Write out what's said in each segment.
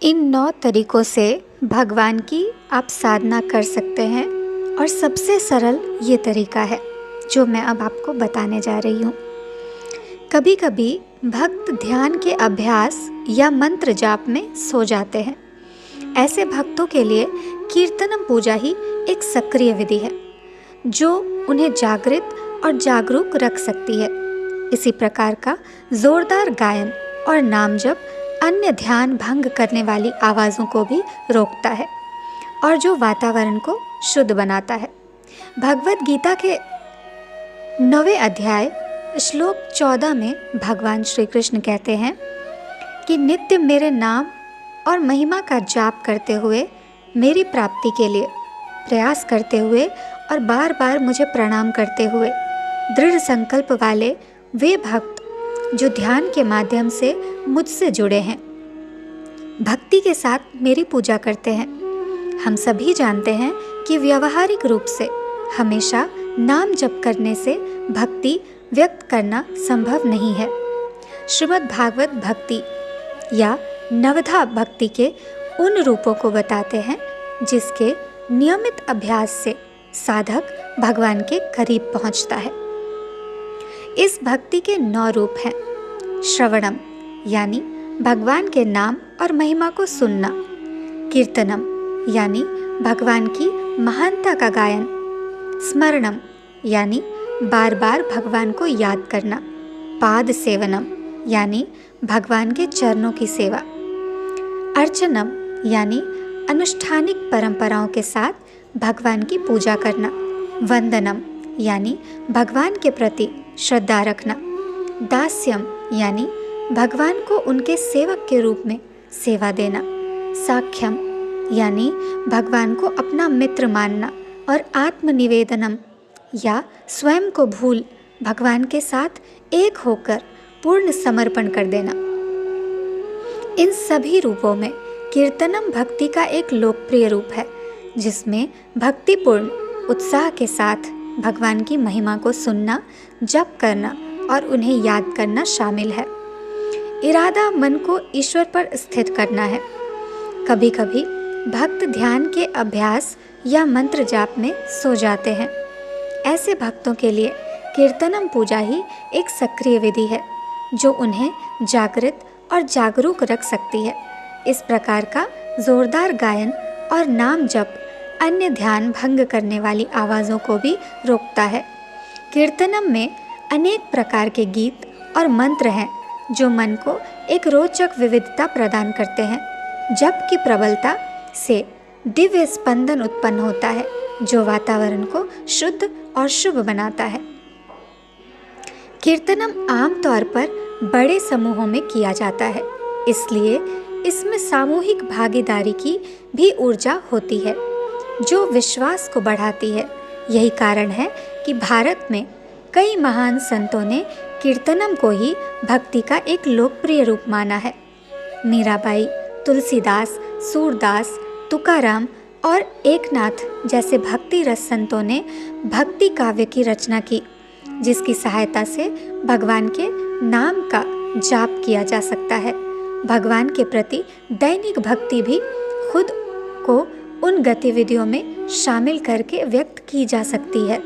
इन 9 तरीकों से भगवान की आप साधना कर सकते हैं और सबसे सरल ये तरीका है जो मैं अब आपको बताने जा रही हूँ। कभी कभी भक्त ध्यान के अभ्यास या मंत्र जाप में सो जाते हैं। ऐसे भक्तों के लिए कीर्तनम पूजा ही एक सक्रिय विधि है जो उन्हें जागृत और जागरूक रख सकती है। इसी प्रकार का जोरदार गायन और नाम जप अन्य ध्यान भंग करने वाली आवाज़ों को भी रोकता है और जो वातावरण को शुद्ध बनाता है। भगवद गीता के 9वें अध्याय श्लोक 14 में भगवान श्री कृष्ण कहते हैं कि नित्य मेरे नाम और महिमा का जाप करते हुए, मेरी प्राप्ति के लिए प्रयास करते हुए और बार बार मुझे प्रणाम करते हुए दृढ़ संकल्प वाले वे भक्त जो ध्यान के माध्यम से मुझसे जुड़े हैं, भक्ति के साथ मेरी पूजा करते हैं। हम सभी जानते हैं कि व्यावहारिक रूप से हमेशा नाम जप करने से भक्ति व्यक्त करना संभव नहीं है। श्रीमद् भागवत भक्ति या नवधा भक्ति के उन रूपों को बताते हैं जिसके नियमित अभ्यास से साधक भगवान के करीब पहुंचता है। इस भक्ति के 9 रूप हैं। श्रवणम यानी भगवान के नाम और महिमा को सुनना, कीर्तनम यानी भगवान की महानता का गायन, स्मरणम यानी बार बार भगवान को याद करना, पाद सेवनम यानी भगवान के चरणों की सेवा, अर्चनम यानी अनुष्ठानिक परंपराओं के साथ भगवान की पूजा करना, वंदनम यानी भगवान के प्रति श्रद्धा रखना, दास्यम यानी भगवान को उनके सेवक के रूप में सेवा देना, साख्यम यानी भगवान को अपना मित्र मानना और आत्मनिवेदनम या स्वयं को भूल भगवान के साथ एक होकर पूर्ण समर्पण कर देना। इन सभी रूपों में कीर्तनम भक्ति का एक लोकप्रिय रूप है जिसमें भक्तिपूर्ण उत्साह के साथ भगवान की महिमा को सुनना, जप करना और उन्हें याद करना शामिल है। इरादा मन को ईश्वर पर स्थित करना है। कभी कभी भक्त ध्यान के अभ्यास या मंत्र जाप में सो जाते हैं। ऐसे भक्तों के लिए कीर्तनम पूजा ही एक सक्रिय विधि है जो उन्हें जागृत और जागरूक रख सकती है। इस प्रकार का जोरदार गायन और नाम जप अन्य ध्यान भंग करने वाली आवाज़ों को भी रोकता है। कीर्तनम में अनेक प्रकार के गीत और मंत्र हैं जो मन को एक रोचक विविधता प्रदान करते हैं। जप की प्रबलता से दिव्य स्पंदन उत्पन्न होता है जो वातावरण को शुद्ध और शुभ बनाता है। कीर्तनम आमतौर पर बड़े समूहों में किया जाता है, इसलिए इसमें सामूहिक भागीदारी की भी ऊर्जा होती है जो विश्वास को बढ़ाती है। यही कारण है कि भारत में कई महान संतों ने कीर्तनम को ही भक्ति का एक लोकप्रिय रूप माना है। मीराबाई, तुलसीदास, सूरदास, तुकाराम और एकनाथ जैसे भक्ति रस संतों ने भक्ति काव्य की रचना की जिसकी सहायता से भगवान के नाम का जाप किया जा सकता है। भगवान के प्रति दैनिक भक्ति भी खुद को उन गतिविधियों में शामिल करके व्यक्त की जा सकती है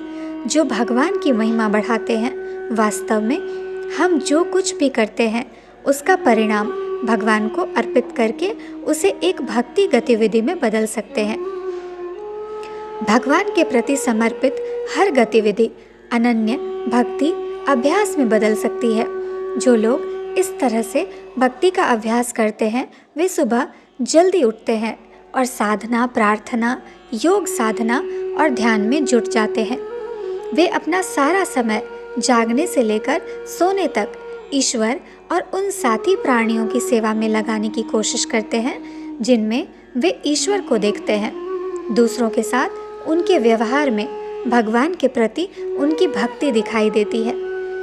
जो भगवान की महिमा बढ़ाते हैं। वास्तव में हम जो कुछ भी करते हैं उसका परिणाम भगवान को अर्पित करके उसे एक भक्ति गतिविधि में बदल सकते हैं। भगवान के प्रति समर्पित हर गतिविधि अनन्य भक्ति अभ्यास में बदल सकती है। जो लोग इस तरह से भक्ति का अभ्यास करते हैं वे सुबह जल्दी उठते हैं और साधना, प्रार्थना, योग साधना और ध्यान में जुट जाते हैं। वे अपना सारा समय जागने से लेकर सोने तक ईश्वर और उन साथी प्राणियों की सेवा में लगाने की कोशिश करते हैं जिनमें वे ईश्वर को देखते हैं। दूसरों के साथ उनके व्यवहार में भगवान के प्रति उनकी भक्ति दिखाई देती है।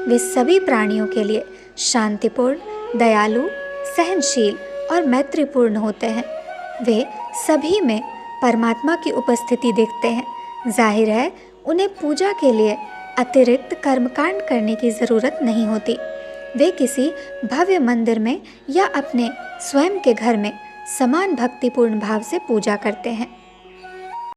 वे सभी प्राणियों के लिए शांतिपूर्ण, दयालु, सहनशील और मैत्रीपूर्ण होते हैं। वे सभी में परमात्मा की उपस्थिति देखते हैं। जाहिर है उन्हें पूजा के लिए अतिरिक्त कर्मकांड करने की ज़रूरत नहीं होती। वे किसी भव्य मंदिर में या अपने स्वयं के घर में समान भक्तिपूर्ण भाव से पूजा करते हैं।